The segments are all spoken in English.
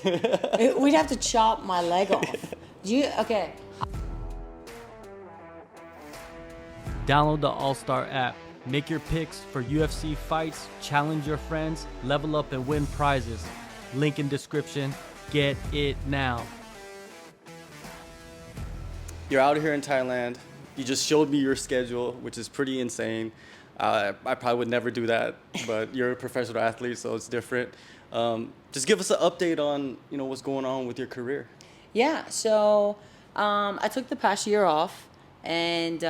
We'd have to chop my leg off. Okay. Download the AllStar app. Make your picks for UFC fights, challenge your friends, level up and win prizes. Link in description. Get it now. You're out here in Thailand. You just showed me your schedule, which is pretty insane. I probably would never do that, but you're a professional athlete, so it's different. Just give us an update on what's going on with your career. Yeah, so I took the past year off, and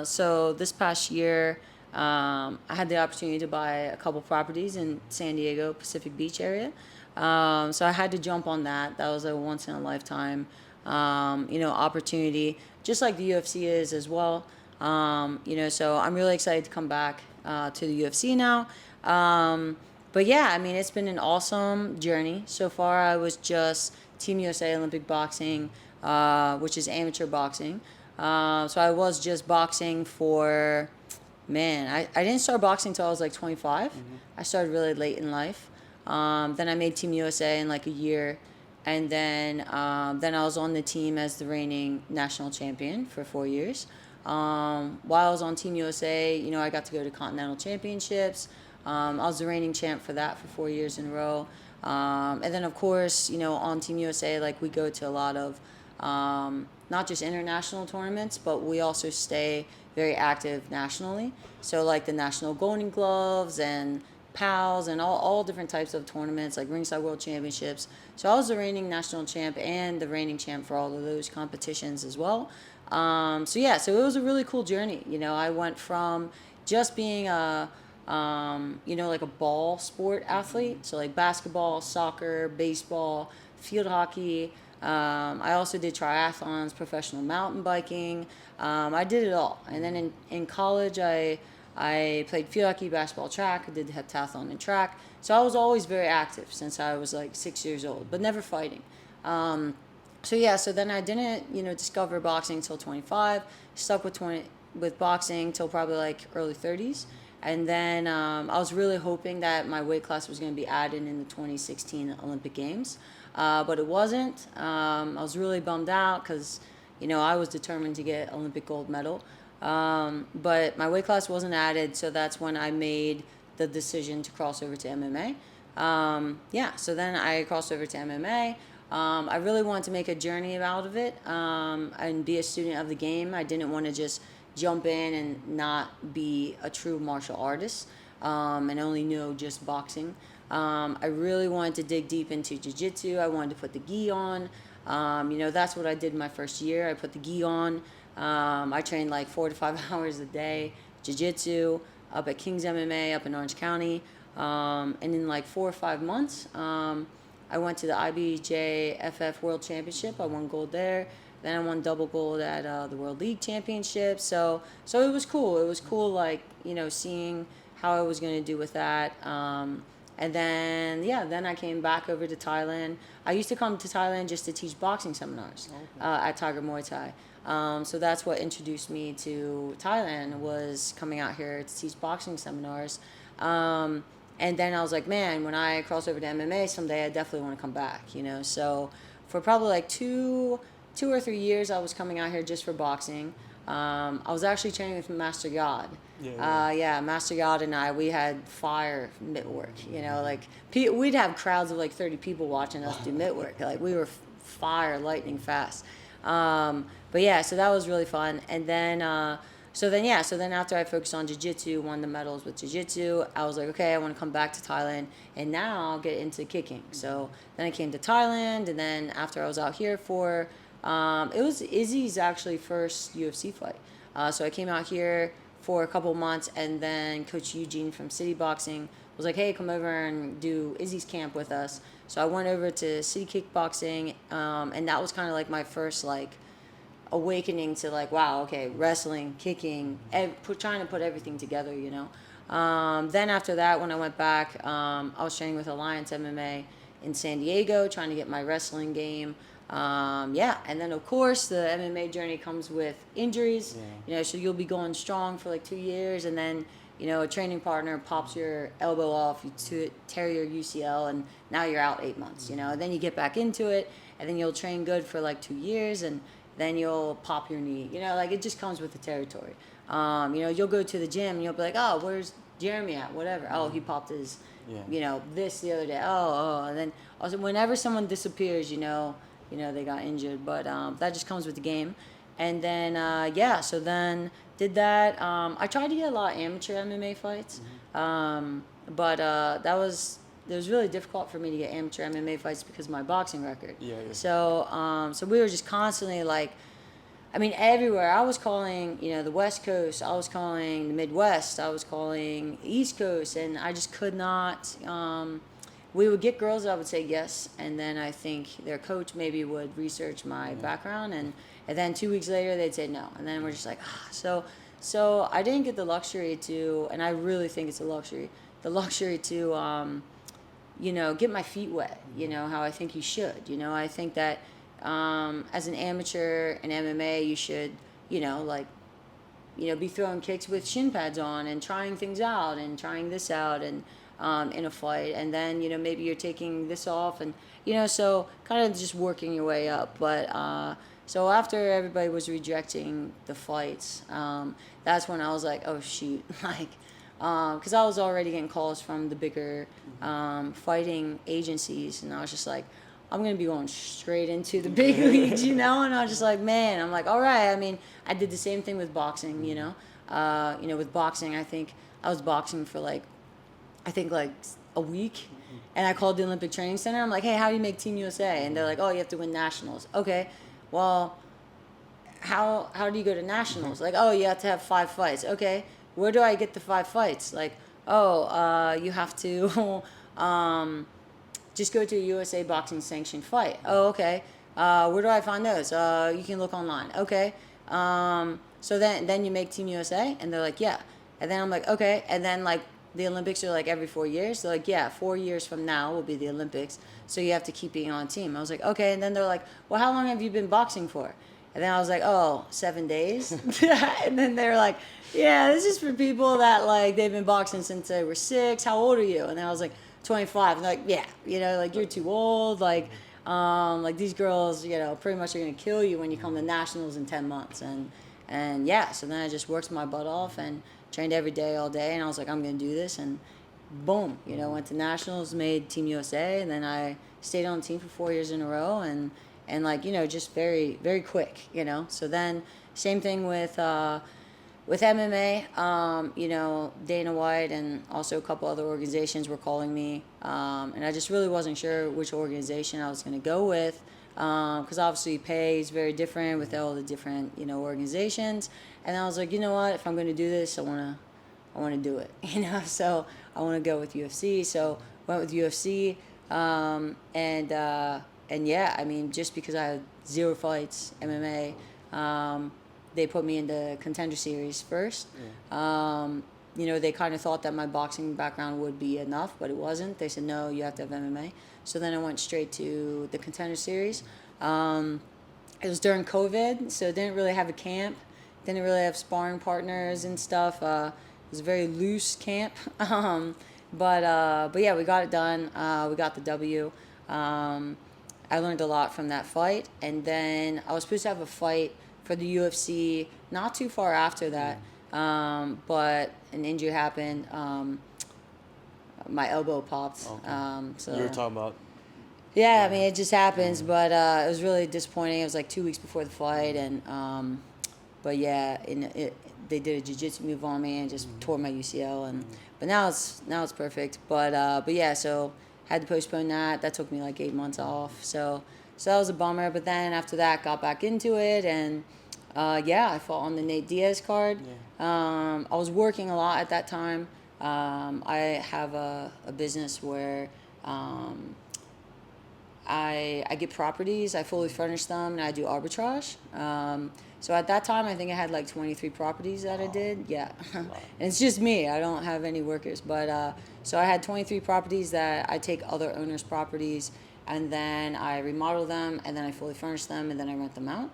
so this past year I had the opportunity to buy a couple properties in San Diego, Pacific Beach area. So I had to jump on that. That was a once in a lifetime, opportunity, just like the UFC is as well. So I'm really excited to come back to the UFC now. But yeah, I mean, it's been an awesome journey so far. I was just Team USA Olympic Boxing, which is amateur boxing. So I was just boxing for, man, I didn't start boxing until I was like 25. I started really late in life. Then I made Team USA in like a year. And then I was on the team as the reigning national champion for 4 years. While I was on Team USA, I got to go to continental championships. I was the reigning champ for that for 4 years in a row. And then, of course, on Team USA, like we go to a lot of not just international tournaments, but we also stay very active nationally. So like the National Golden Gloves and PALs and all different types of tournaments like Ringside World Championships. So I was the reigning national champ and the reigning champ for all of those competitions as well. So it was a really cool journey. I went from just being like a ball sport athlete. So like basketball, soccer, baseball, field hockey. I also did triathlons, professional mountain biking. I did it all. And then in college, I played field hockey, basketball, track. I did heptathlon and track. So I was always very active since I was like 6 years old, but never fighting. So then I didn't, discover boxing until 25. Stuck with boxing till probably like early 30s. And then I was really hoping that my weight class was going to be added in the 2016 Olympic Games, but it wasn't. I was really bummed out because, I was determined to get Olympic gold medal. But my weight class wasn't added, so that's when I made the decision to cross over to MMA. So then I crossed over to MMA. I really wanted to make a journey out of it and be a student of the game. I didn't want to just jump in and not be a true martial artist and only know just boxing. I really wanted to dig deep into jiu-jitsu. I wanted to put the gi on. That's what I did my first year. I put the gi on. I trained like 4 to 5 hours a day, jiu-jitsu, up at King's MMA up in Orange County. And in like 4 or 5 months, I went to the IBJFF World Championship. I won gold there. Then I won double gold at the World League Championship. So it was cool. It was cool, like, seeing how I was going to do with that. And then I came back over to Thailand. I used to come to Thailand just to teach boxing seminars at Tiger Muay Thai. So that's what introduced me to Thailand, was coming out here to teach boxing seminars. And then I was like, man, when I cross over to MMA someday, I definitely want to come back, So for probably like two or 3 years, I was coming out here just for boxing. I was actually training with Master Yod. Master Yod and we had fire mitt work. We'd have crowds of like 30 people watching us do mitt work. Like we were fire, lightning fast. So that was really fun. And then, so then after I focused on jiu-jitsu, won the medals with jiu-jitsu, I was like, okay, I want to come back to Thailand, and now I'll get into kicking. So then I came to Thailand, and then after I was out here for, it was Izzy's actually first UFC fight. So I came out here for a couple months, and then Coach Eugene from City Boxing was like, hey, come over and do Izzy's camp with us. So I went over to City Kickboxing, and that was kind of like my first like awakening to like, wow, okay, wrestling, kicking, trying to put everything together, Then after that, when I went back, I was training with Alliance MMA in San Diego, trying to get my wrestling game. And then of course the MMA journey comes with injuries, so you'll be going strong for like 2 years, and then a training partner pops your elbow off, you tear your UCL, and now you're out 8 months. And then you get back into it, and then you'll train good for like 2 years, and then you'll pop your knee. Like it just comes with the territory. You'll go to the gym and you'll be like, oh, where's Jeremy at? Whatever. Oh, he popped his, this the other day. And then also whenever someone disappears, they got injured. But that just comes with the game. And then so then did that. I tried to get a lot of amateur MMA fights, but it was really difficult for me to get amateur MMA fights because of my boxing record. So we were just constantly like, everywhere. I was calling, the West Coast. I was calling the Midwest. I was calling East Coast, and I just could not. We would get girls that would say yes, and then I think their coach maybe would research my background, and then 2 weeks later they'd say no, and then we're just like, So I didn't get the luxury to, and I really think it's a luxury, to, get my feet wet, how I think you should. I think that as an amateur in MMA, you should, be throwing kicks with shin pads on and trying things out and trying this out and in a fight. And then, maybe you're taking this off and, so kind of just working your way up. But so after everybody was rejecting the fights, that's when I was like, oh, shoot, because I was already getting calls from the bigger fighting agencies, and I was just like, I'm going to be going straight into the big leagues, and I was just like, man, I'm like, all right. I did the same thing with boxing, with boxing, I think I was boxing for like a week, and I called the Olympic Training Center. I'm like, hey, how do you make Team USA? And they're like, oh, you have to win nationals. Okay, well, how do you go to nationals? Like, oh, you have to have 5 fights. Okay, where do I get the 5 fights? Like, you have to just go to a USA boxing sanctioned fight. Oh, okay. Where do I find those? You can look online. Okay. So then you make Team USA, and they're like, yeah. And then I'm like, okay. And then like the Olympics are like every 4 years. They're like, yeah, 4 years from now will be the Olympics. So you have to keep being on team. I was like, okay. And then they're like, well, how long have you been boxing for? And then I was like, 7 days. And then they were like, yeah, this is for people that like they've been boxing since they were 6. How old are you? And then I was like, 25. And they're like, yeah, like you're too old. Like these girls, pretty much are gonna kill you when you come to nationals in 10 months. And yeah, so then I just worked my butt off and trained every day, all day. And I was like, I'm gonna do this. And boom, went to nationals, made Team USA, and then I stayed on the team for 4 years in a row. And like, just very, very quick, So then same thing with MMA, Dana White and also a couple other organizations were calling me, and I just really wasn't sure which organization I was going to go with, because obviously pay is very different with all the different organizations. And I was like, you know what, if I'm going to do this, I want to do it, So I want to go with UFC. So went with UFC, and yeah, just because I had 0 fights MMA. They put me in the Contender Series first. They kind of thought that my boxing background would be enough, but it wasn't. They said, no, you have to have MMA. So then I went straight to the Contender Series. It was during COVID, so didn't really have a camp. Didn't really have sparring partners and stuff. It was a very loose camp. But yeah, we got it done. We got the W. I learned a lot from that fight. And then I was supposed to have a fight for the UFC not too far after that, but an injury happened. My elbow popped. Okay. So you were talking about. Yeah, it just happens, but it was really disappointing. It was like 2 weeks before the fight, and but yeah, they did a jiu-jitsu move on me and just tore my UCL, and but now it's perfect. But yeah, so had to postpone that. That took me like 8 months off. So that was a bummer. But then after that, got back into it, and I fought on the Nate Diaz card. I was working a lot at that time. I have a business where I get properties, I fully furnish them, and I do arbitrage. So at that time, I think I had like 23 properties that I did. Yeah. And it's just me. I don't have any workers. But so I had 23 properties that I take other owners' properties, and then I remodel them, and then I fully furnish them, and then I rent them out.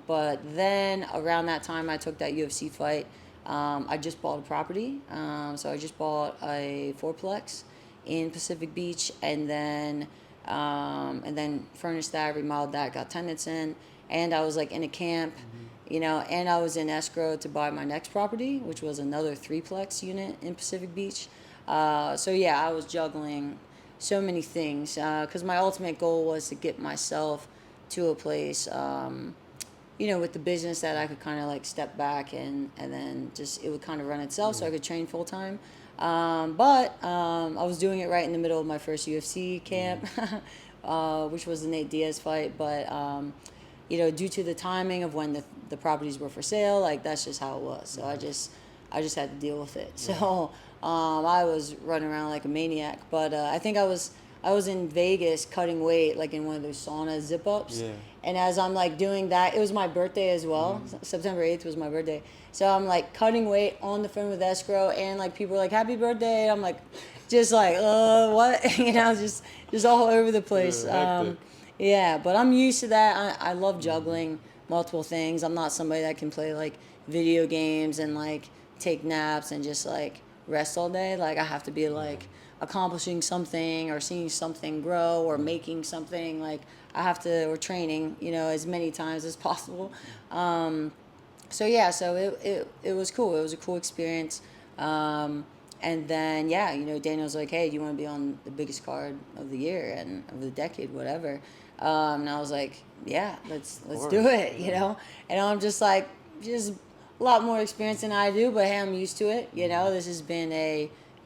But then around that time, I took that UFC fight. I just bought a property. So I just bought a fourplex in Pacific Beach, and then furnished that, remodeled that, got tenants in, and I was like in a camp, and I was in escrow to buy my next property, which was another threeplex unit in Pacific Beach. So yeah, I was juggling so many things because my ultimate goal was to get myself to a place, with the business that I could kind of like step back and then just it would kind of run itself, so I could train full time. But I was doing it right in the middle of my first UFC camp, which was the Nate Diaz fight. But due to the timing of when the properties were for sale, like that's just how it was. So I just had to deal with it. So I was running around like a maniac. But I think I was in Vegas cutting weight, like in one of those sauna zip ups. Yeah. And as I'm like doing that, it was my birthday as well. September 8th was my birthday. So I'm like cutting weight on the phone with escrow, and like people were like, "Happy birthday!" I'm like, just like, what? Just all over the place. Yeah, but I'm used to that. I love juggling multiple things. I'm not somebody that can play like video games and like take naps and just like rest all day. Like I have to be like accomplishing something or seeing something grow or making something. Like I have to, or training, as many times as possible. So yeah, so it was cool. It was a cool experience. And then Daniel's like, "Hey, do you want to be on the biggest card of the year and of the decade, whatever?" And I was like, "Yeah, let's do it," And I'm just like, just a lot more experience than I do, but hey, I'm used to it. This has been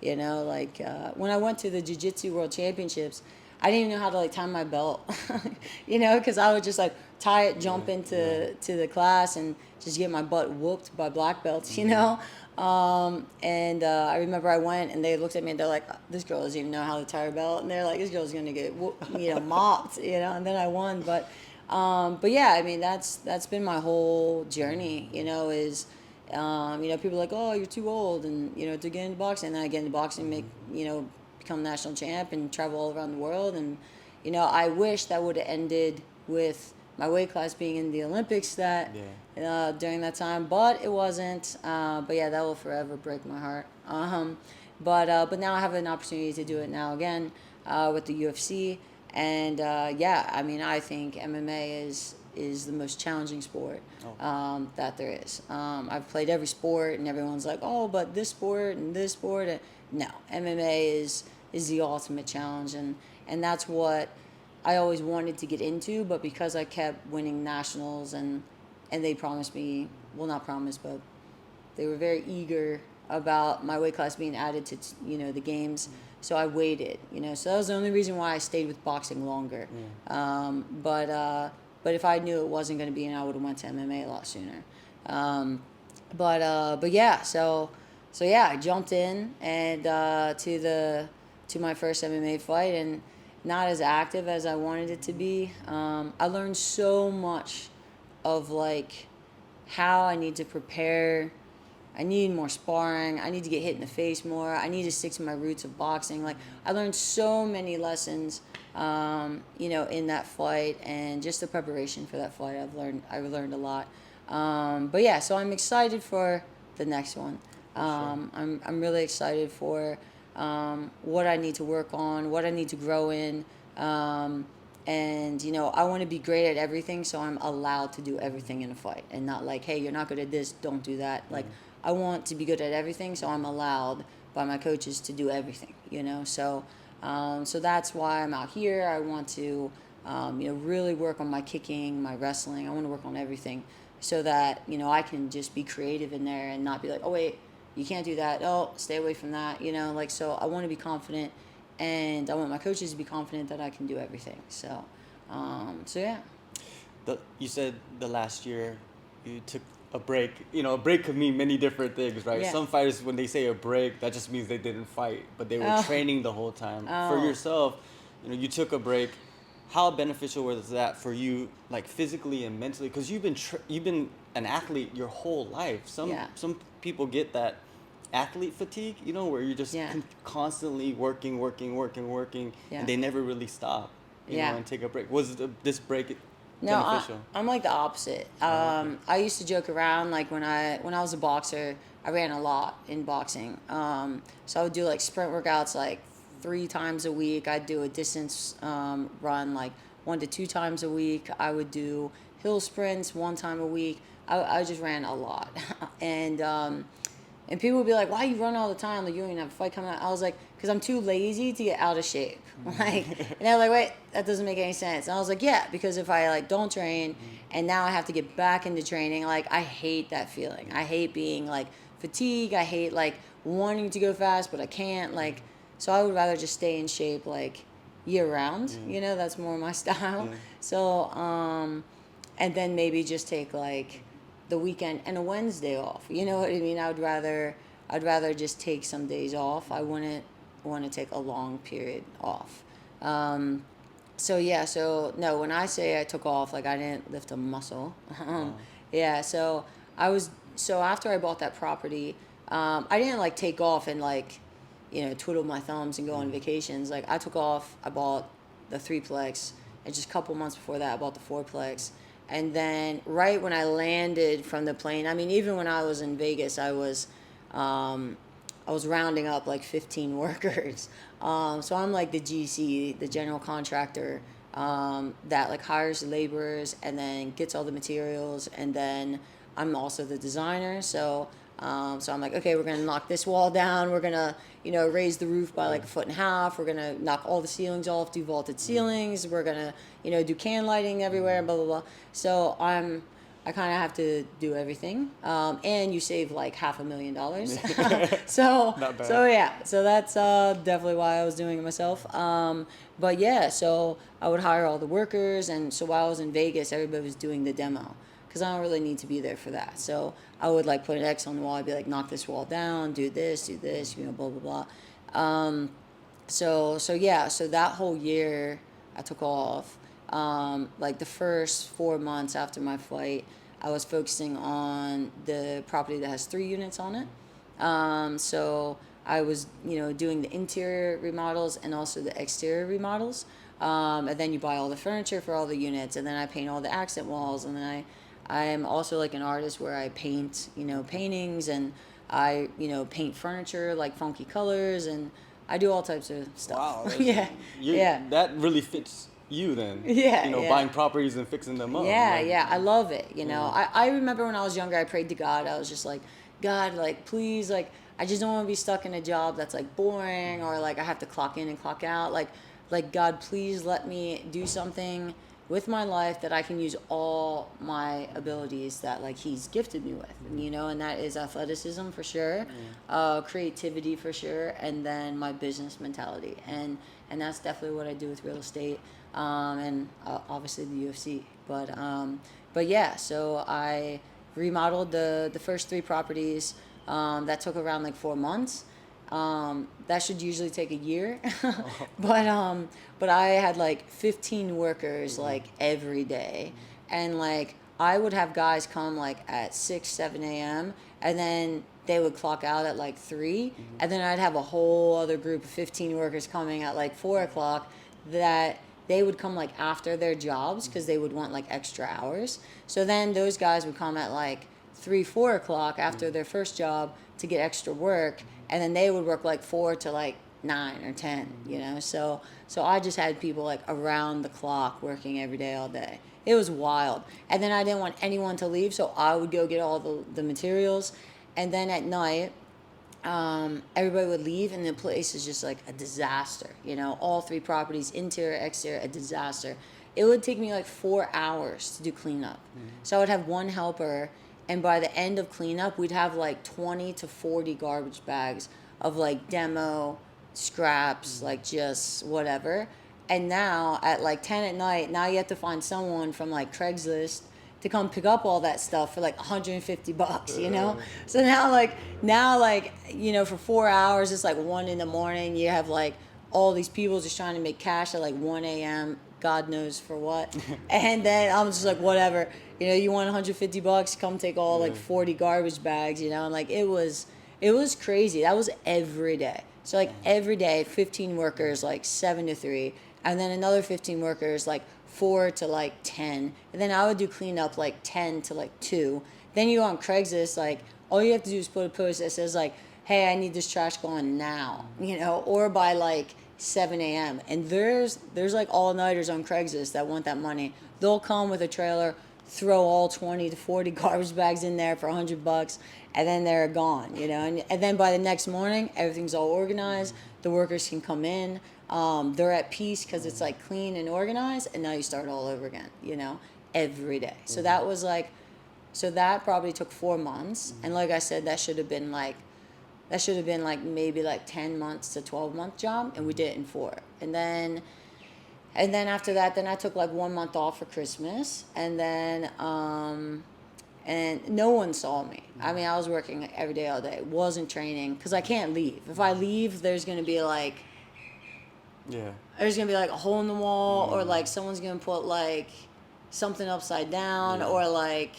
when I went to the Jiu-Jitsu World Championships, I didn't even know how to like tie my belt, because I would just like tie it, jump into the class, and just get my butt whooped by black belts, And I remember I went and they looked at me and they're like, "This girl doesn't even know how to tie her belt," and they're like, "This girl's gonna get mopped," And then I won, but yeah, I mean that's been my whole journey, is. People are like, "Oh, you're too old," and to get into boxing. And then I get into boxing, become national champ, and travel all around the world. And I wish that would have ended with my weight class being in the Olympics during that time, but it wasn't. But yeah, that will forever break my heart. But now I have an opportunity to do it now again with the UFC, and I mean I think MMA is the most challenging sport that there is. I've played every sport, and everyone's like, "Oh, but this sport and this sport." And no, MMA is the ultimate challenge, and that's what I always wanted to get into. But because I kept winning nationals, and they promised me, well, not promised, but they were very eager about my weight class being added to the games. So I waited, So that was the only reason why I stayed with boxing longer. But if I knew it wasn't going to be, and I would have went to MMA a lot sooner. But yeah, so yeah, I jumped in and to my first MMA fight, and not as active as I wanted it to be. I learned so much of like how I need to prepare. I need more sparring. I need to get hit in the face more. I need to stick to my roots of boxing. Like I learned so many lessons, in that fight, and just the preparation for that fight. I learned a lot. But yeah, so I'm excited for the next one. I'm really excited for what I need to work on, what I need to grow in. And I want to be great at everything, so I'm allowed to do everything in a fight, and not like, "Hey, you're not good at this, don't do that." Like I want to be good at everything, so I'm allowed by my coaches to do everything. So that's why I'm out here. I want to really work on my kicking, my wrestling. I want to work on everything, so that I can just be creative in there and not be like, "Oh wait, you can't do that. Oh, stay away from that." So I want to be confident, and I want my coaches to be confident that I can do everything. So yeah. You said the last year you took a break. A break could mean many different things, right? Yeah. Some fighters, when they say a break, that just means they didn't fight, but they were training the whole time. For yourself, you took a break. How beneficial was that for you, like physically and mentally? Because you've been an athlete your whole life. Some people get that athlete fatigue, where you're just constantly working, Yeah. and they never really stop, and take a break. Was this break No, beneficial? I'm like the opposite. I used to joke around like when I was a boxer, I ran a lot in boxing. So I would do like sprint workouts like 3 times a week. I'd do a distance run like 1 to 2 times a week. I would do hill sprints 1 time a week. I just ran a lot, and people would be like, "Why you run all the time? Like you don't even have a fight coming out." I was like, "Cause I'm too lazy to get out of shape." Like, and they're like, "Wait, that doesn't make any sense." And I was like, "Yeah, because if I like don't train, and now I have to get back into training, like I hate that feeling. I hate being like fatigued. I hate like wanting to go fast, but I can't. Like, so I would rather just stay in shape like year round. You know, that's more my style. So, and then maybe just take like the weekend and a Wednesday off. You know what I mean? I'd rather just take some days off. I wouldn't want to take a long period off. So yeah, so no, when I say I took off, like I didn't lift a muscle. Yeah, so after I bought that property, I didn't like take off and like, twiddle my thumbs and go on vacations. Like I took off, I bought the 3-plex, and just a couple months before that, I bought the 4-plex. And then right when I landed from the plane, I mean, even when I was in Vegas, I was rounding up like 15 workers. So I'm like the GC, the general contractor, that like hires the laborers and then gets all the materials. And then I'm also the designer. So I'm like, okay, we're going to knock this wall down. We're going to, raise the roof by like 1.5 feet. We're going to knock all the ceilings off, do vaulted ceilings. We're going to, do can lighting everywhere, blah, blah, blah. So I kind of have to do everything. And you save like $500,000. So, Not bad. so yeah, so that's definitely why I was doing it myself. But yeah, so I would hire all the workers. And so while I was in Vegas, everybody was doing the demo, because I don't really need to be there for that. So I would like put an X on the wall. I'd be like, knock this wall down, do this, blah, blah, blah. So yeah, so that whole year I took off. Like the first 4 months after my flight, I was focusing on the property that has 3 units on it. So I was, doing the interior remodels and also the exterior remodels. And then you buy all the furniture for all the units, and then I paint all the accent walls, and then I'm also like an artist where I paint, paintings, and I, paint furniture like funky colors, and I do all types of stuff. Wow. Yeah. That really fits you then. Yeah, yeah. Buying properties and fixing them up. Yeah, Like, yeah, I love it. I remember when I was younger, I prayed to God. I was just like, God, like, please, like, I just don't want to be stuck in a job that's like boring, or like I have to clock in and clock out. Like God, please let me do something with my life that I can use all my abilities that like He's gifted me with, and that is athleticism for sure, creativity for sure, and then my business mentality, and that's definitely what I do with real estate, and obviously the UFC, but yeah, so I remodeled the first 3 properties. That took around like 4 months. That should usually take a year, but I had like 15 workers like every day, and like I would have guys come like at 6-7 a.m. and then they would clock out at like 3, and then I'd have a whole other group of 15 workers coming at like 4 o'clock that they would come like after their jobs because they would want like extra hours. So then those guys would come at like 3-4 o'clock after their first job to get extra work, and then they would work like 4 to like 9 or 10, so I just had people like around the clock working every day, all day. It was wild. And then I didn't want anyone to leave, so I would go get all the materials, and then at night everybody would leave, and the place is just like a disaster. All 3 properties, interior, exterior, a disaster. It would take me like 4 hours to do cleanup. So I would have one helper, and by the end of cleanup, we'd have like 20 to 40 garbage bags of like demo scraps, like just whatever. And now at like 10 at night, now you have to find someone from like Craigslist to come pick up all that stuff for like $150, So now for 4 hours, it's like 1 a.m. You have like all these people just trying to make cash at like 1 a.m. God knows for what. And then I'm just like, whatever, you want $150, come take all like 40 garbage bags, and like it was crazy. That was every day. So like every day, 15 workers, like 7 to 3, and then another 15 workers, like 4 to like 10, and then I would do cleanup like 10 to like 2. Then you go on Craigslist, like all you have to do is put a post that says like, hey, I need this trash gone now, or by like 7 a.m. And there's like all-nighters on Craigslist that want that money. They'll come with a trailer, throw all 20 to 40 garbage bags in there for $100, and then they're gone, and then by the next morning, everything's all organized. The workers can come in. They're at peace because it's like clean and organized, and now you start all over again, every day. So that probably took 4 months. And like I said, that should have been like maybe like 10 months to 12-month job, and we did it in 4. And then after that, then I took like 1 month off for Christmas, and then and no one saw me. I mean, I was working every day, all day. Wasn't training because I can't leave. If I leave, there's gonna be like a hole in the wall, or like someone's gonna put like something upside down, or like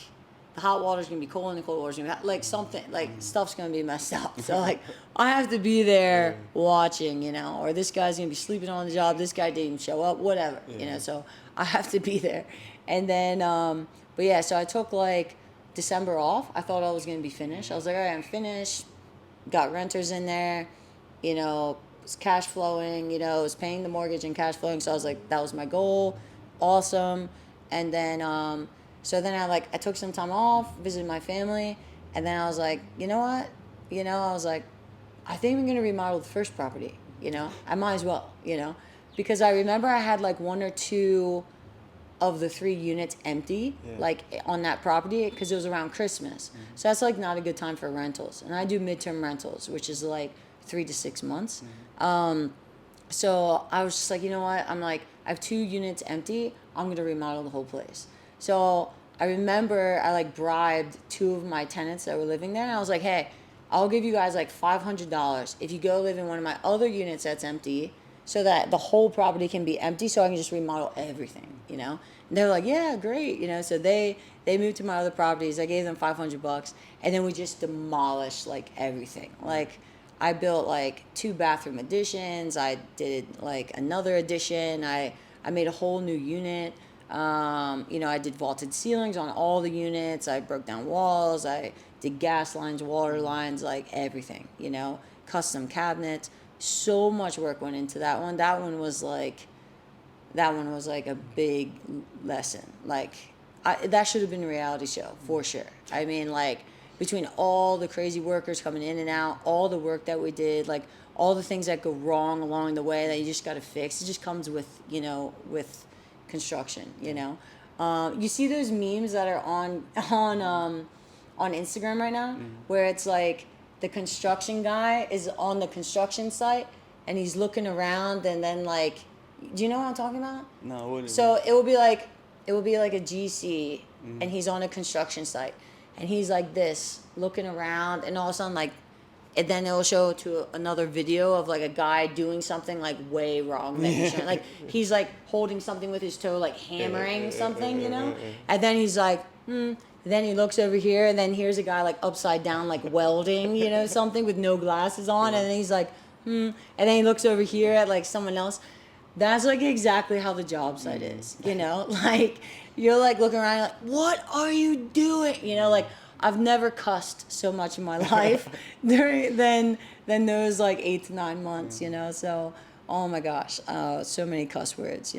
the hot water's gonna be cold and the cold water's gonna be hot. Like something, like stuff's gonna be messed up. So like I have to be there watching, or this guy's gonna be sleeping on the job. This guy didn't show up, whatever, so I have to be there. And then, but yeah, so I took like December off. I thought I was gonna be finished. I was like, all right, I'm finished. Got renters in there, was cash flowing, was paying the mortgage and cash flowing. So I was like, that was my goal. Awesome. And then, so then I took some time off, visited my family, and then I was like, you know what? I was like, I think I'm going to remodel the first property, I might as well, because I remember I had like 1 or 2 of the 3 units empty, like on that property, because it was around Christmas. So that's like not a good time for rentals. And I do midterm rentals, which is like 3 to 6 months. So I was just like, you know what? I'm like, I have 2 units empty. I'm going to remodel the whole place. So I remember I like bribed 2 of my tenants that were living there. And I was like, hey, I'll give you guys like $500 if you go live in one of my other units that's empty, so that the whole property can be empty, so I can just remodel everything, And they were like, yeah, great. So they moved to my other properties. I gave them $500, and then we just demolished like everything. Like I built like 2 bathroom additions. I did like another addition. I made a whole new unit. I did vaulted ceilings on all the units. I broke down walls. I did gas lines, water lines, like everything, custom cabinets. So much work went into that one. That one was like a big lesson. Like that should have been a reality show for sure. I mean, like between all the crazy workers coming in and out, all the work that we did, like all the things that go wrong along the way that you just got to fix. It just comes with, with construction, You see those memes that are on Instagram right now, where it's like the construction guy is on the construction site and he's looking around, and then like, do you know what I'm talking about? No, what is it? So it will be like a GC, and he's on a construction site, and he's like this looking around, and all of a sudden like, and then it'll show to another video of like a guy doing something like way wrong. Like he's like holding something with his toe, like hammering something, And then he's like, Then he looks over here, and then here's a guy like upside down, like welding, something with no glasses on. And then he's like, And then he looks over here at like someone else. That's like exactly how the job site is, Like you're like looking around, like, what are you doing? Like I've never cussed so much in my life than those like 8 to 9 months, So, oh my gosh, so many cuss words,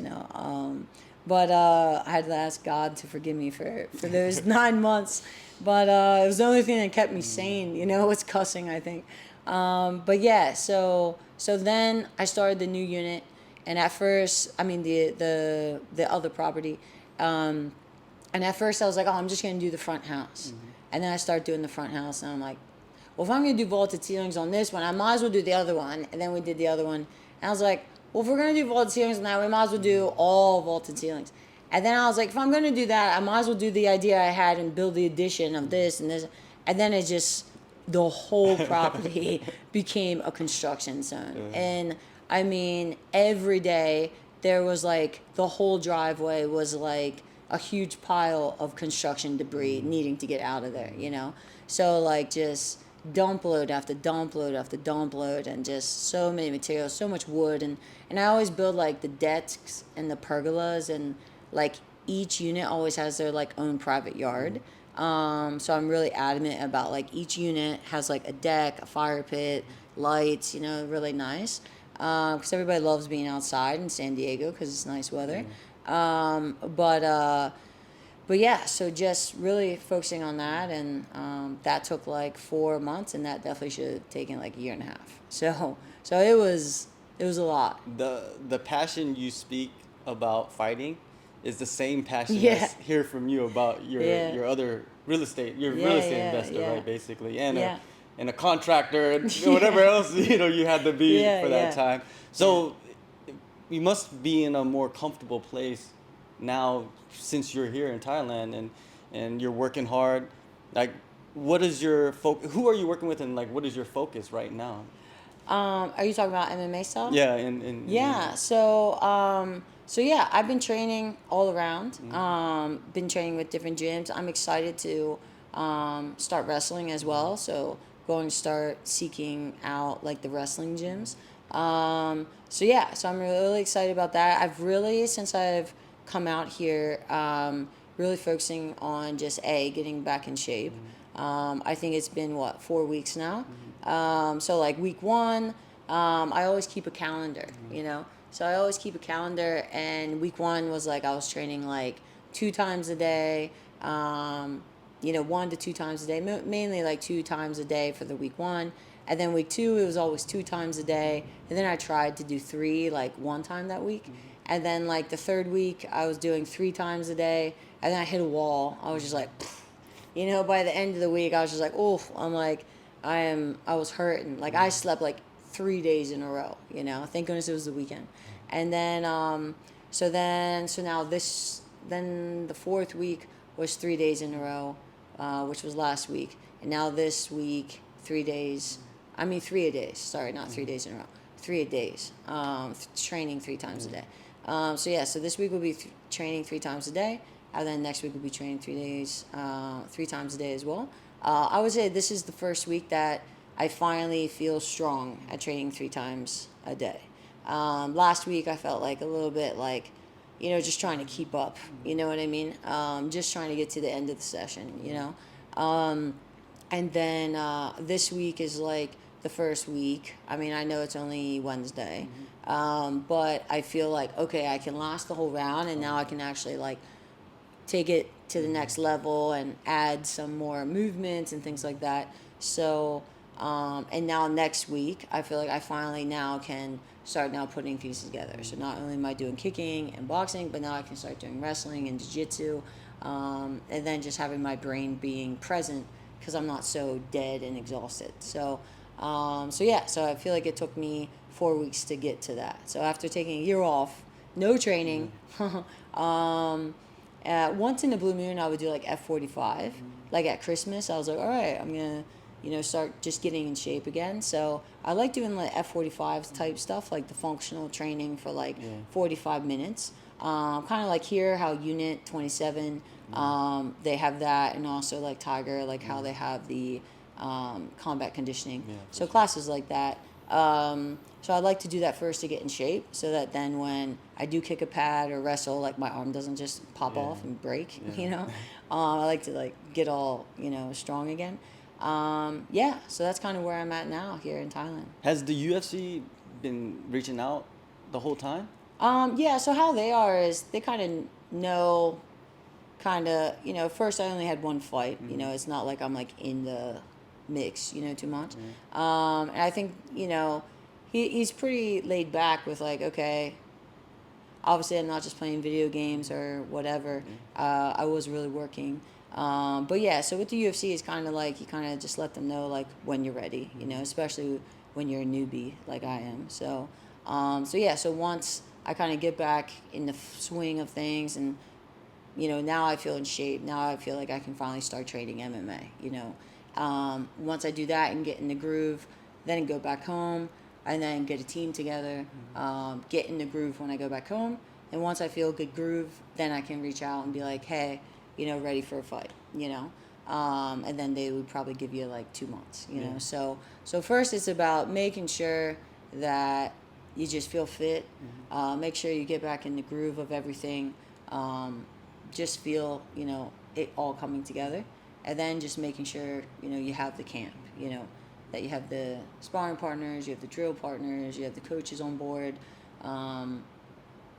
But I had to ask God to forgive me for those 9 months. But it was the only thing that kept me sane, was cussing, I think. But yeah, so then I started the new unit, and at first, I mean the other property, and at first I was like, oh, I'm just gonna do the front house. And then I started doing the front house, and I'm like, well, if I'm going to do vaulted ceilings on this one, I might as well do the other one. And then we did the other one. And I was like, well, if we're going to do vaulted ceilings on that, we might as well do all vaulted ceilings. And then I was like, if I'm going to do that, I might as well do the idea I had and build the addition of this and this. And then it just, the whole property became a construction zone. And I mean, every day there was like, the whole driveway was like a huge pile of construction debris needing to get out of there, So like just dump load after dump load after dump load, and just so many materials, so much wood, and I always build like the desks and the pergolas, and like each unit always has their like own private yard. So I'm really adamant about like each unit has like a deck, a fire pit, lights, really nice. Because everybody loves being outside in San Diego because it's nice weather. But yeah, so just really focusing on that, and that took like 4 months, and that definitely should have taken like a year and a half. So it was a lot. The passion you speak about fighting is the same passion Yeah. that's hear from you about your other real estate, real estate investor, right, basically, and a contractor and whatever else you had to be for that time. So you must be in a more comfortable place now since you're here in Thailand and you're working hard. Like, what is your focus? Who are you working with, and like, what is your focus right now? Are you talking about MMA stuff? Yeah, Yeah. So yeah, I've been training all around. Been training with different gyms. I'm excited to start wrestling as well. So going to start seeking out like the wrestling gyms. So yeah, so I'm really excited about that. I've really, since I've come out here, really focusing on just getting back in shape. I think it's been 4 weeks now. So like week 1, I always keep a calendar, So I always keep a calendar, and week 1 was like I was training like 2 times a day, 1 to 2 times a day, mainly like 2 times a day for the week 1. And then week 2, it was always 2 times a day. And then I tried to do 3, like 1 time that week. And then like the 3rd week, I was doing 3 times a day. And then I hit a wall. I was just like, by the end of the week, I was just like, oh, I'm like, I was hurting. Like I slept like 3 days in a row, Thank goodness it was the weekend. And then, so now then the 4th week was 3 days in a row, which was last week. And now this week, 3 days. 3 a days. Sorry, not 3 days in a row. 3 a days. Training 3 times a day. So this week will be training 3 times a day. And then next week will be training 3 times a day as well. I would say this is the first week that I finally feel strong at training 3 times a day. Last week I felt like a little bit like, just trying to keep up. You know what I mean? Just trying to get to the end of the session, And then this week is like the first week. I know it's only Wednesday. But I feel like, okay, I can last the whole round, and now I can actually like take it to the next level and add some more movements and things like that. So, and now next week, I feel like I finally now can start now putting things together. So not only am I doing kicking and boxing, but now I can start doing wrestling and jiu-jitsu, and then just having my brain being present because I'm not so dead and exhausted. So I feel like it took me 4 weeks to get to that. So after taking a year off, no training, once in a blue moon, I would do like F45. Like at Christmas, I was like, all right, I'm going to, start just getting in shape again. So I like doing like F45 type stuff, like the functional training for like 45 minutes. Kind of like here, how Unit 27, they have that, and also like Tiger, like how they have the combat conditioning. So classes like that. So I'd like to do that first to get in shape, so that then when I do kick a pad or wrestle, like my arm doesn't just pop off and break, I like to like get all, strong again. So that's kind of where I'm at now here in Thailand. Has the UFC been reaching out the whole time? So how they are is they kind of know, first I only had 1 fight, it's not like I'm like in the mix, too much. And I think, he's pretty laid back with like, okay, obviously I'm not just playing video games or whatever. I was really working. But yeah, so with the UFC, it's kind of like you kind of just let them know like when you're ready, especially when you're a newbie like I am. So once I kind of get back in the swing of things, and now I feel in shape. Now I feel like I can finally start training MMA. Once I do that and get in the groove, then go back home and then get a team together, get in the groove when I go back home. And once I feel a good groove, then I can reach out and be like, hey, ready for a fight, and then they would probably give you like 2 months, you know. So first it's about making sure that you just feel fit, make sure you get back in the groove of everything, just feel, you know, it all coming together, and then just making sure, you know, you have the camp, you know, that you have the sparring partners, you have the drill partners, you have the coaches on board.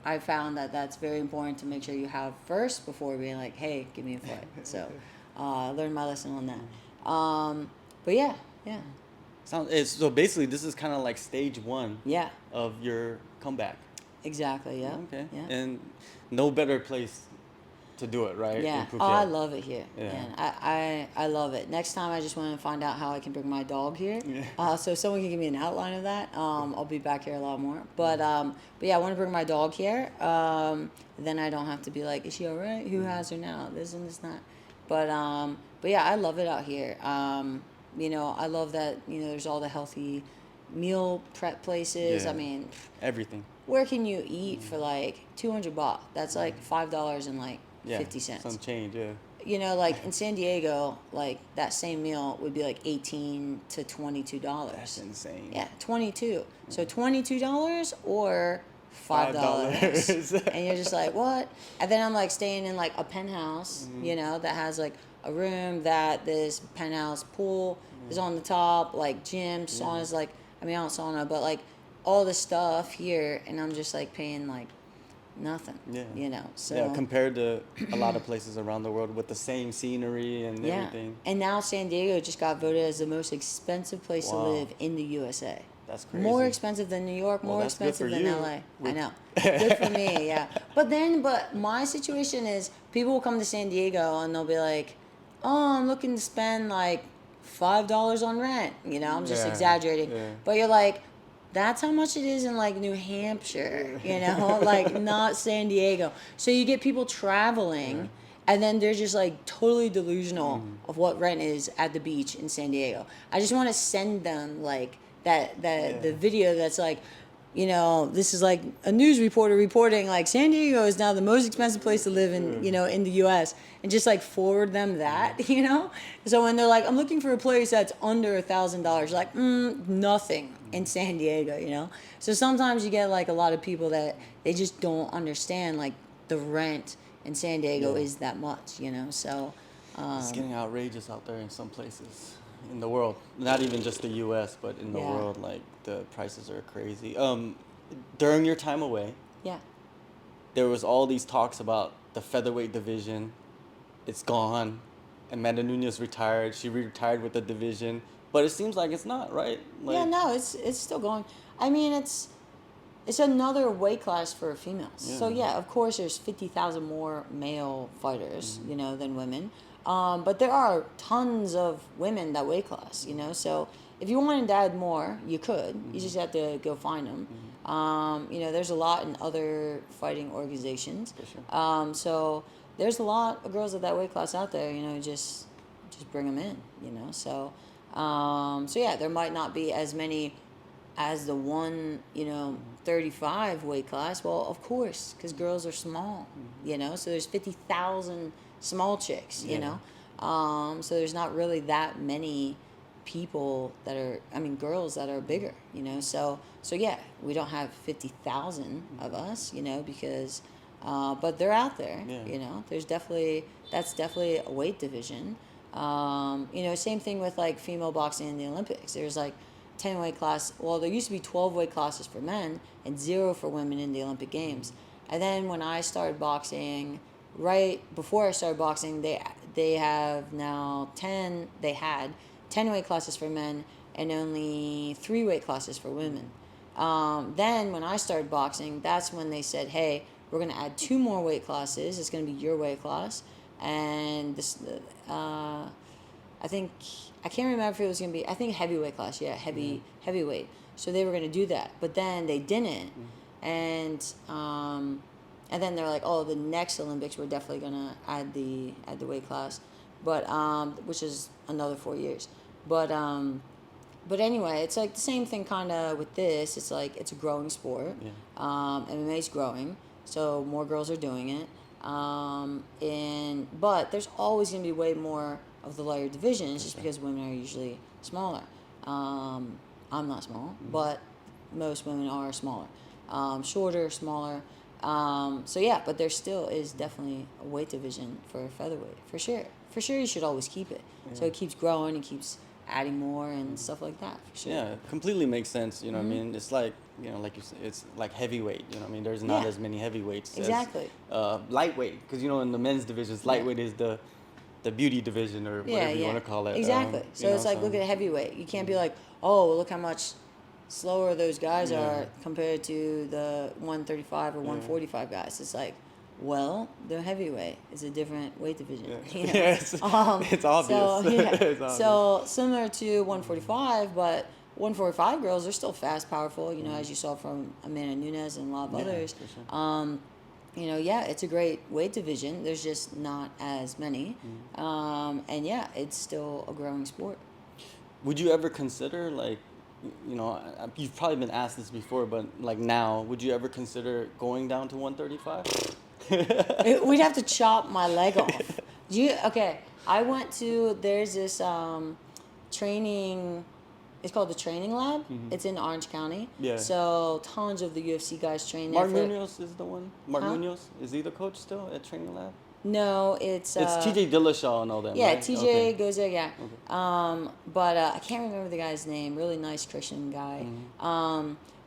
I found that that's very important to make sure you have first before being like, hey, give me a fight. So I learned my lesson on that. But yeah. So basically, this is kind of like stage one Yeah, of your comeback. exactly. Yeah. Okay. Yeah. And no better place to do it, right? Yeah. In Phuket. Oh, I love it here. Yeah. And I love it. Next time I just want to find out how I can bring my dog here. Yeah. So if someone can give me an outline of that, I'll be back here a lot more. But yeah, I want to bring my dog here. Then I don't have to be like, is she all right? Who has her now? This and this not. But yeah, I love it out here. You know, I love that, you know, there's all the healthy meal prep places. Yeah. I mean, Everything. where can you eat for like 200 baht? That's like $5 and like 50 cents. Some change, yeah. You know, like in San Diego, like that same meal would be like $18 to $22. That's insane. Yeah, 22. So $22 or $5. And you're just like, what? And then I'm like staying in like a penthouse, you know, that has like a room that this penthouse pool is on the top, like gym, sauna's like, I mean, not sauna, but like all the stuff here. And I'm just like paying like nothing, you know. So yeah, compared to a lot of places around the world with the same scenery and yeah. everything. And now San Diego just got voted as the most expensive place to live in the USA. That's crazy. More expensive than New York, more that's good expensive for than you. LA. I know. Good for me, yeah. But my situation is people will come to San Diego and they'll be like, oh, I'm looking to spend like $5 on rent. You know, I'm just exaggerating. Yeah. But you're like, that's how much it is in like New Hampshire, you know, like not San Diego. So you get people traveling and then they're just like totally delusional of what rent is at the beach in San Diego. I just want to send them like the video that's like, you know, this is like a news reporter reporting like San Diego is now the most expensive place to live in, you know, in the US, and just like forward them that, you know? So when they're like, I'm looking for a place that's under $1,000, like, nothing in San Diego, you know? So sometimes you get like a lot of people that they just don't understand like the rent in San Diego is that much, you know? So it's getting outrageous out there in some places in the world. Not even just the US, but in the world, like the prices are crazy. During your time away, there was all these talks about the featherweight division. It's gone. Amanda Nunes retired. She retired with the division. But it seems like it's not, right? Like, yeah, no, it's still going. I mean, it's another weight class for females. So yeah, of course, there's 50,000 more male fighters, you know, than women. But there are tons of women that weight class, you know. So if you wanted to add more, you could. You just have to go find them. You know, there's a lot in other fighting organizations. For sure. So there's a lot of girls at that weight class out there. You know, just bring them in. You know, so yeah, there might not be as many as the 35 weight class. Well, of course, because girls are small. You know, so there's 50,000 small chicks, you know. So there's not really that many people that are, I mean, girls that are bigger, you know. So yeah, we don't have 50,000 of us, you know, because but they're out there, you know. That's definitely a weight division. You know, same thing with like female boxing in the Olympics. There's like 10 weight class. Well, there used to be 12 weight classes for men and 0 for women in the Olympic Games. And then when I started boxing, right before I started boxing, they have now 10. They had 10 weight classes for men and only 3 weight classes for women. Then when I started boxing, that's when they said, hey, we're going to add 2 more weight classes. It's going to be your weight class. And this, I can't remember if it was going to be, I think heavyweight class. Yeah, heavyweight. So they were going to do that. But then they didn't. And then they're like, oh, the next Olympics, we're definitely going to add the weight class. But, which is another 4 years. But anyway, it's like the same thing kind of with this. It's like, it's a growing sport. MMA's growing. So more girls are doing it. But there's always going to be way more of the lighter divisions, just because women are usually smaller. I'm not small, but most women are smaller, shorter, smaller. So yeah, but there still is definitely a weight division for featherweight, for sure. For sure, you should always keep it. So it keeps growing and keeps adding more and stuff like that, for sure. Yeah, it completely makes sense. You know what I mean? It's like, you know, like you said, it's like heavyweight. You know what I mean? There's not Yeah. as many heavyweights Exactly. as lightweight. Because, you know, in the men's divisions, lightweight is the beauty division or whatever you want to call it. Exactly. So you it's know, like, look at heavyweight. You can't be like, oh, look how much slower those guys are compared to the 135 or 145 guys. It's like, well, the heavyweight is a different weight division. Yeah. You know? Yes. It's obvious. So, yeah. It's obvious. So similar to 145, but 145 girls are still fast, powerful, you know, as you saw from Amanda Nunes and a lot of others. For sure. You know, yeah, it's a great weight division. There's just not as many. And yeah, it's still a growing sport. Would you ever consider, like, you know, you've probably been asked this before, but like now, would you ever consider going down to 135? We'd have to chop my leg off. Okay, I went to, there's this training, it's called the Training Lab. It's in Orange County. Yeah. So tons of the UFC guys train there. Mark Munoz is the one? Mark Huh? Munoz? Is he the coach still at Training Lab? No, it's TJ Dillashaw and all them, yeah, right? TJ Okay. goes there, yeah. But I can't remember the guy's name. Really nice Christian guy.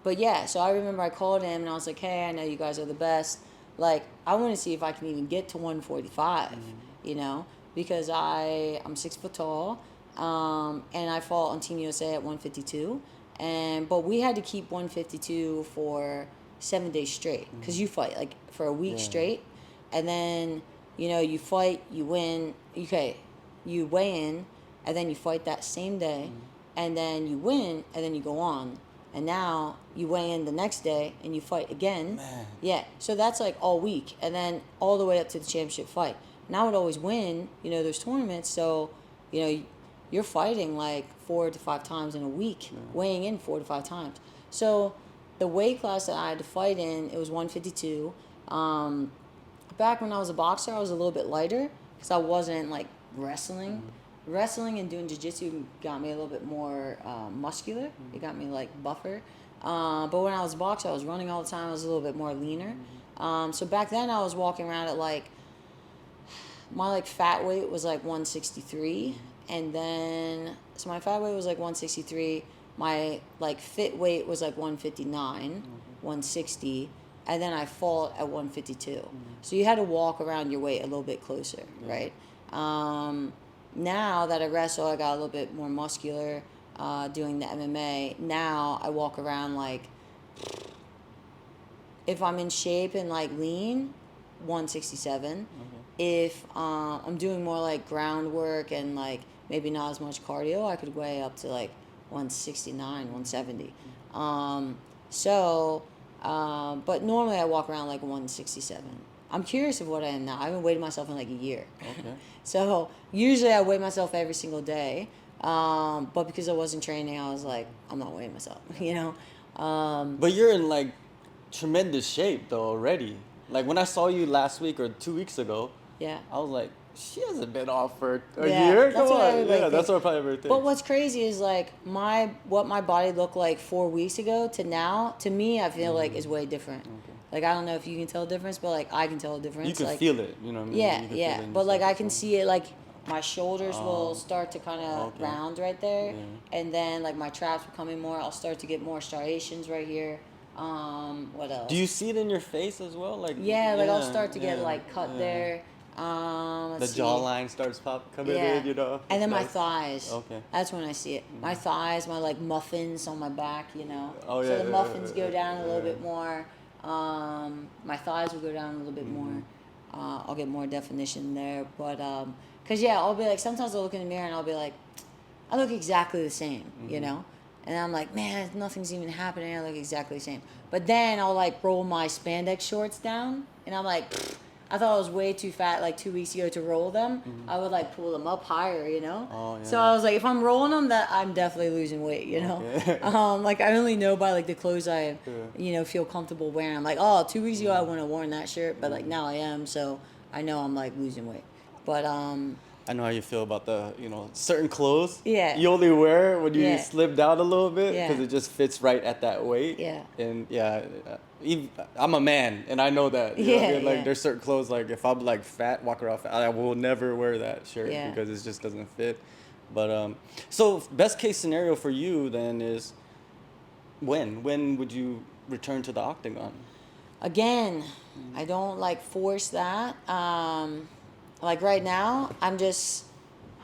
But yeah, so I remember I called him and I was like, hey, I know you guys are the best. Like, I want to see if I can even get to 145, you know, because I'm 6 foot tall, and I fought on Team USA at 152, but we had to keep 152 for 7 days straight, because you fight like for a week straight, and then, you know, you fight, you win, okay, you weigh in, and then you fight that same day, and then you win, and then you go on. And now you weigh in the next day and you fight again. Man. Yeah. So that's like all week. And then all the way up to the championship fight. And I would always win, you know, those tournaments. So, you know, you're fighting like 4 to 5 times in a week, weighing in 4 to 5 times. So the weight class that I had to fight in, it was 152. Back when I was a boxer, I was a little bit lighter because I wasn't like wrestling. Wrestling and doing jiu-jitsu got me a little bit more muscular. It got me like buffer. But when I was a boxer, I was running all the time. I was a little bit more leaner. So back then I was walking around at like, my like fat weight was like 163. And then, so my fat weight was like 163. My like fit weight was like 159, 160. And then I fought at 152. So you had to walk around your weight a little bit closer, right? Now that I wrestle, I got a little bit more muscular doing the MMA. Now I walk around like, if I'm in shape and like lean, 167. If I'm doing more like groundwork and like maybe not as much cardio, I could weigh up to like 169, 170. But normally I walk around like 167. I'm curious of what I am now. I haven't weighed myself in like a year. Okay. So usually I weigh myself every single day. But because I wasn't training, I was like, I'm not weighing myself, you know? But you're in like tremendous shape though already. Like when I saw you last week or 2 weeks ago, Yeah. I was like, she hasn't been off for a Yeah, year. that's Come what on. everybody Yeah, that's thinks. what probably everybody thinks. But what's crazy is like what my body looked like 4 weeks ago to now, to me, I feel like is way different. Like, I don't know if you can tell a difference, but like I can tell a difference. You can like, feel it, you know what I mean? Yeah, You can yeah. feel it in But like yourself, I can so. see it, like my shoulders will start to kind of Okay. round right there, Yeah. and then like my traps becoming more. I'll start to get more striations right here. What else? Do you see it in your face as well? Like Yeah, like I'll start to get yeah, like cut yeah. there. The Let's see. jawline starts coming in, you know. And then It's my nice. thighs. Okay. That's when I see it. My thighs, my like muffins on my back, you know. Oh, So yeah, the yeah, muffins yeah, go down a little yeah. bit more. My thighs will go down a little bit more. I'll get more definition there. But, cause yeah, I'll be like, sometimes I'll look in the mirror and I'll be like, I look exactly the same, you know? And I'm like, man, nothing's even happening. I look exactly the same. But then I'll like roll my spandex shorts down and I'm like, I thought I was way too fat like 2 weeks ago to roll them. I would like pull them up higher, you know? Oh, yeah. So I was like, if I'm rolling them, that I'm definitely losing weight, you know? Okay. Like I only know by like the clothes I, you know, feel comfortable wearing. I'm like, oh, 2 weeks ago I wouldn't have worn that shirt, but like now I am. So I know I'm like losing weight. But I I know how you feel about the, certain clothes. Yeah. You only wear when you Yeah. slip down a little bit Yeah. because it just fits right at that weight. Yeah. And I'm a man and I know that. You know what I mean? Like Yeah. there's certain clothes, like if I'm like fat, walk around fat, I will never wear that shirt Yeah. because it just doesn't fit. But so best case scenario for you then is when would you return to the octagon? Again, I don't like force that. Like right now, I'm just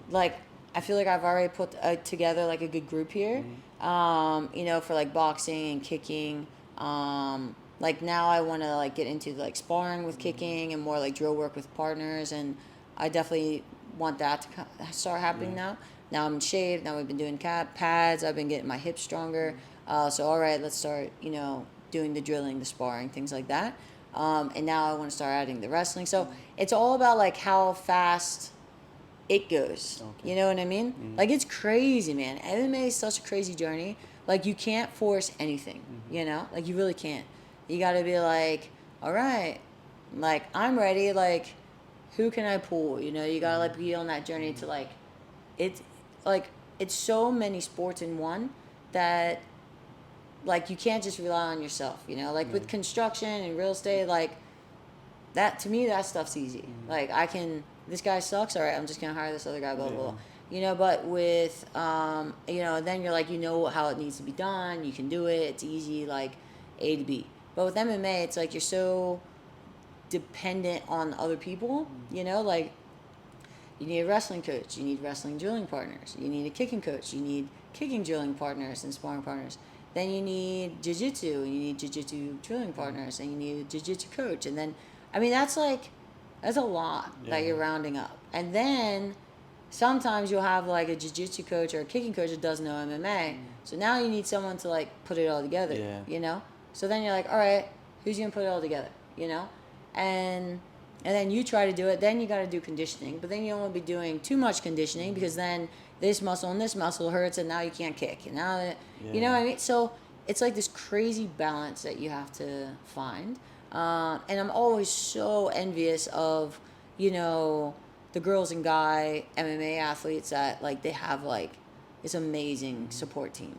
like I feel like I've already put together like a good group here. For like boxing and kicking. Like now I want to like get into like sparring with kicking and more like drill work with partners, and I definitely want that to start happening now. Now I'm shaved. Now we've been doing pads. I've been getting my hips stronger. So all right, let's start. Doing the drilling, the sparring, things like that. And now I want to start adding the wrestling. So it's all about like how fast it goes. Okay. You know what I mean? Like it's crazy, man. MMA is such a crazy journey. Like you can't force anything, Like you really can't. You got to be like, all right, like I'm ready. Like who can I pull? You got to like be on that journey to like, it's like, it's so many sports in one that like you can't just rely on yourself, like with construction and real estate, like that to me, that stuff's easy. Like this guy sucks. All right, I'm just going to hire this other guy, blah, blah, blah. But with, then you're like, how it needs to be done. You can do it. It's easy, like A to B. But with MMA, it's like you're so dependent on other people, like you need a wrestling coach. You need wrestling drilling partners. You need a kicking coach. You need kicking drilling partners and sparring partners. Then you need jiu-jitsu. You need jiu-jitsu drilling partners. And you need a jiu-jitsu coach. And then, that's a lot that you're rounding up. And then sometimes you'll have like a jiu-jitsu coach or a kicking coach that does no MMA. So now you need someone to like put it all together, So then you're like, all right, who's going to put it all together, And then you try to do it. Then you got to do conditioning. But then you don't want to be doing too much conditioning because then this muscle and this muscle hurts and now you can't kick. And now, you know what I mean? So it's like this crazy balance that you have to find. And I'm always so envious of, the girls and guy MMA athletes that like they have like this amazing support team,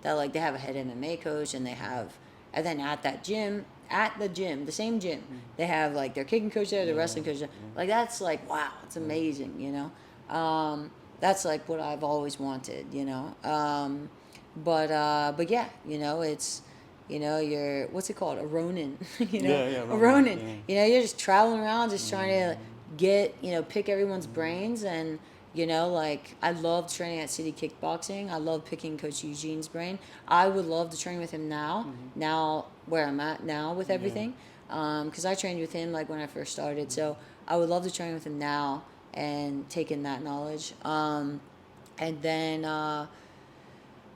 that like they have a head MMA coach and then at the gym, the same gym, they have like their kicking coach there, their wrestling coach there. Like that's like, wow, it's amazing, that's like what I've always wanted, but yeah, it's, you're, what's it called? A Ronin, Ronin. A Ronin, you're just traveling around, just trying to get, pick everyone's brains. And, like I love training at City Kickboxing. I love picking Coach Eugene's brain. I would love to train with him now where I'm at now with everything. Because I trained with him like when I first started. So I would love to train with him now and take in that knowledge. And then,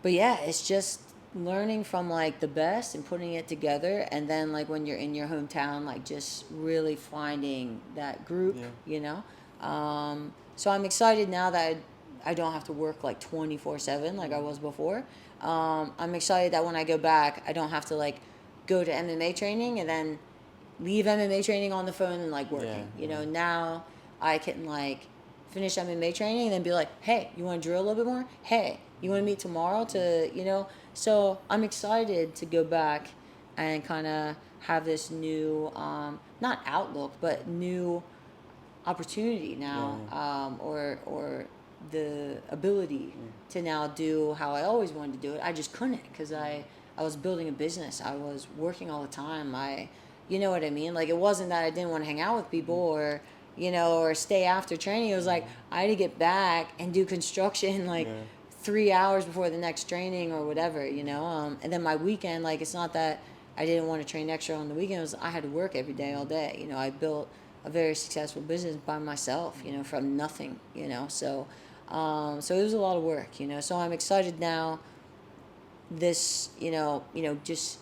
but yeah, it's just learning from like the best and putting it together. And then like when you're in your hometown, like just really finding that group, So I'm excited now that I don't have to work like 24/7 like I was before. I'm excited that when I go back, I don't have to like go to MMA training and then leave MMA training on the phone and like working. Now I can like finish MMA training and then be like, hey, you want to drill a little bit more? Hey, you want to meet tomorrow to, So I'm excited to go back and kind of have this new, not outlook, but new opportunity now, or the ability to now do how I always wanted to do it. I just couldn't because I was building a business. I was working all the time. You know what I mean? Like it wasn't that I didn't want to hang out with people or, or stay after training. It was like I had to get back and do construction like 3 hours before the next training or whatever, and then my weekend, like it's not that I didn't want to train extra on the weekend. It was I had to work every day, all day. I built a very successful business by myself, from nothing, so so it was a lot of work, so I'm excited now this, just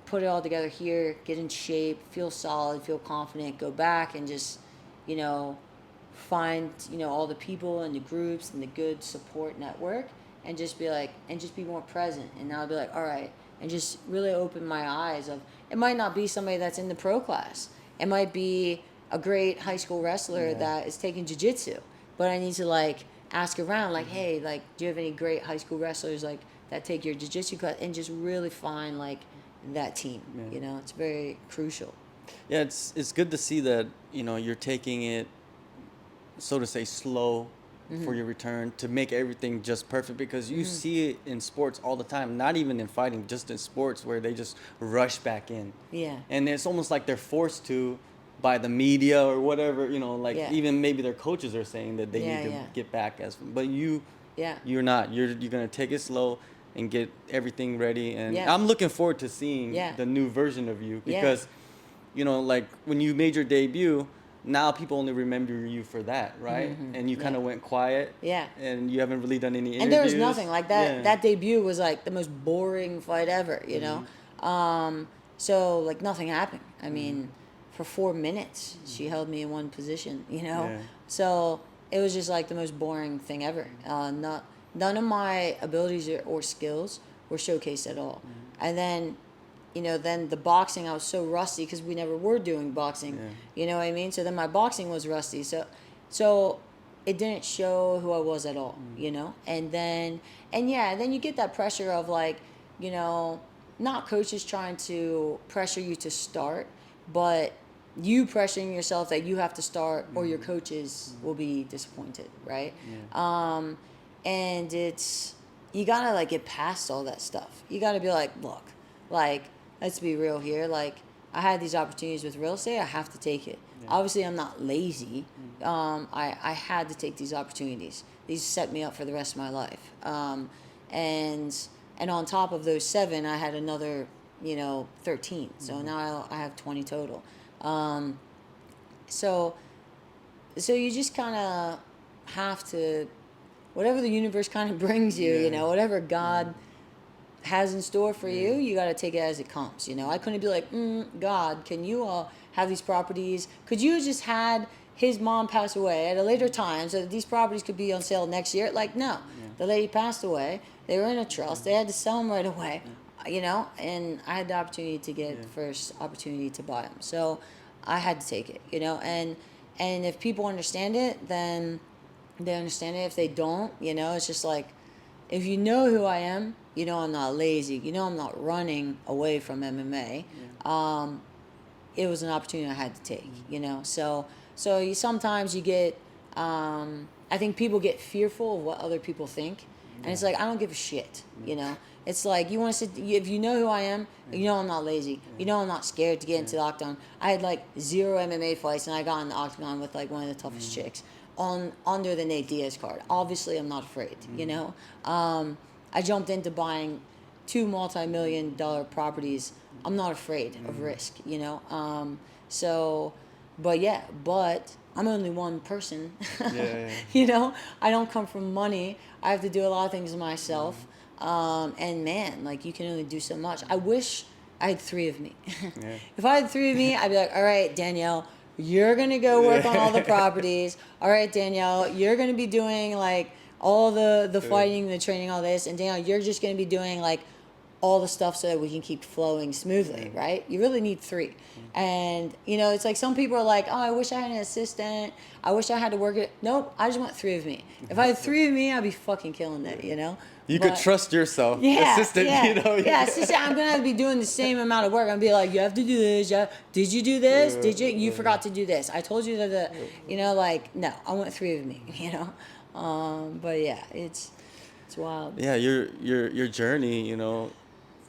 put it all together here, get in shape, feel solid, feel confident, go back and just, find, all the people and the groups and the good support network and just be like, and just be more present. And now I'll be like, all right, and just really open my eyes of, it might not be somebody that's in the pro class. It might be a great high school wrestler that is taking jiu-jitsu but I need to like ask around, like, hey, like, do you have any great high school wrestlers like that take your jiu-jitsu class, and just really find like that team. You know, it's very crucial. Yeah, it's good to see that, you know, you're taking it, so to say, slow for your return to make everything just perfect, because you see it in sports all the time, not even in fighting, just in sports, where they just rush back in. Yeah. And it's almost like they're forced to by the media or whatever, you know, like even maybe their coaches are saying that they need to get back but you're not. You're going to take it slow and get everything ready, and I'm looking forward to seeing the new version of you, because you know, like when you made your debut, now people only remember you for that, right? And you kind of went quiet. Yeah. And you haven't really done any interviews. And there was nothing like that. That debut was like the most boring fight ever, you know? So like nothing happened. I mean, for 4 minutes, she held me in one position, you know? Yeah. So it was just like the most boring thing ever. None of my abilities or skills were showcased at all. And then, you know, then the boxing, I was so rusty because we never were doing boxing. You know what I mean? So then my boxing was rusty. So it didn't show who I was at all, you know? And then you get that pressure of like, you know, not coaches trying to pressure you to start, but you pressuring yourself that you have to start or your coaches will be disappointed, right? And it's, you gotta like get past all that stuff. You gotta be like, look, like, let's be real here. Like, I had these opportunities with real estate. I have to take it. Obviously, I'm not lazy. I had to take these opportunities. These set me up for the rest of my life. And on top of those 7, I had another, you know, 13. So now I have 20 total. So you just kind of have to, whatever the universe kind of brings you, you know, whatever God has in store for you, you got to take it as it comes. You know, I couldn't be like, God, can you have these properties? Could you have just had his mom pass away at a later time so that these properties could be on sale next year? Like, no, the lady passed away. They were in a trust. They had to sell them right away, you know, and I had the opportunity to get the first opportunity to buy them. So I had to take it, you know, and if people understand it, then they understand it. If they don't, you know, it's just like, if you know who I am, you know I'm not lazy. You know I'm not running away from MMA. It was an opportunity I had to take, you know. So sometimes you get, I think people get fearful of what other people think. And it's like, I don't give a shit, you know. It's like, you want to sit, if you know who I am, you know I'm not lazy. You know I'm not scared to get into the octagon. I had like 0 MMA fights, and I got in the octagon with like one of the toughest chicks under the Nate Diaz card. Obviously, I'm not afraid, you know. I jumped into buying 2 multi-million-dollar properties. I'm not afraid of risk, you know. But I'm only one person. You know, I don't come from money. I have to do a lot of things myself. And man, like, you can only do so much. I wish I had 3 of me. If I had 3 of me, I'd be like, all right, Danyelle, you're going to go work on all the properties. All right, Danyelle, you're going to be doing like all the fighting, the training, all this. And Danyelle, you're just going to be doing like all the stuff so that we can keep flowing smoothly, right? You really need 3. And, you know, it's like some people are like, oh, I wish I had an assistant. I wish I had to work it. Nope, I just want 3 of me. If I had 3 of me, I'd be fucking killing it, you know? You could trust yourself. Assistant, you know? Assistant, I'm going to have to be doing the same amount of work. I'm going to be like, you have to do this. Did you do this? Did you? You forgot to do this. I told you that, you know, like, no, I want 3 of me, you know? But yeah, it's wild. Yeah, your journey, you know,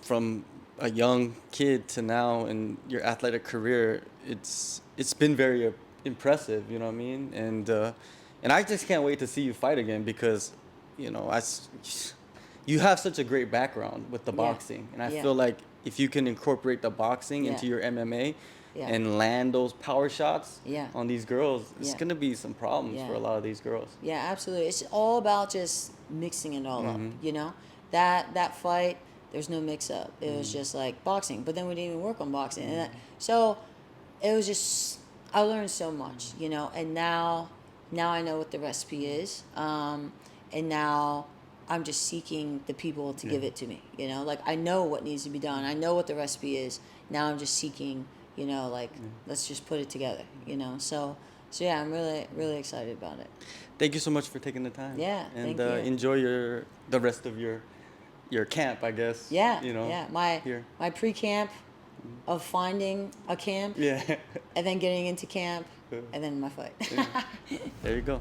from a young kid to now in your athletic career, it's been very impressive, you know what I mean? And I just can't wait to see you fight again, because, you know, you have such a great background with the boxing, and I feel like if you can incorporate the boxing into your MMA and land those power shots on these girls, it's gonna be some problems for a lot of these girls. Yeah, absolutely. It's all about just mixing it all up, you know? That fight, there's no mix-up. It was just like boxing, but then we didn't even work on boxing. And so it was just, I learned so much, you know, and now I know what the recipe is, and now I'm just seeking the people to give it to me, you know? Like, I know what needs to be done. I know what the recipe is. Now I'm just seeking, you know, like, let's just put it together, you know? So So yeah, I'm really, really excited about it. Thank you so much for taking the time. Yeah, and thank you. enjoy the rest of your camp, I guess. Yeah, You know. yeah. Here. My pre-camp of finding a camp, Yeah. and then getting into camp, and then my fight. Yeah. There you go.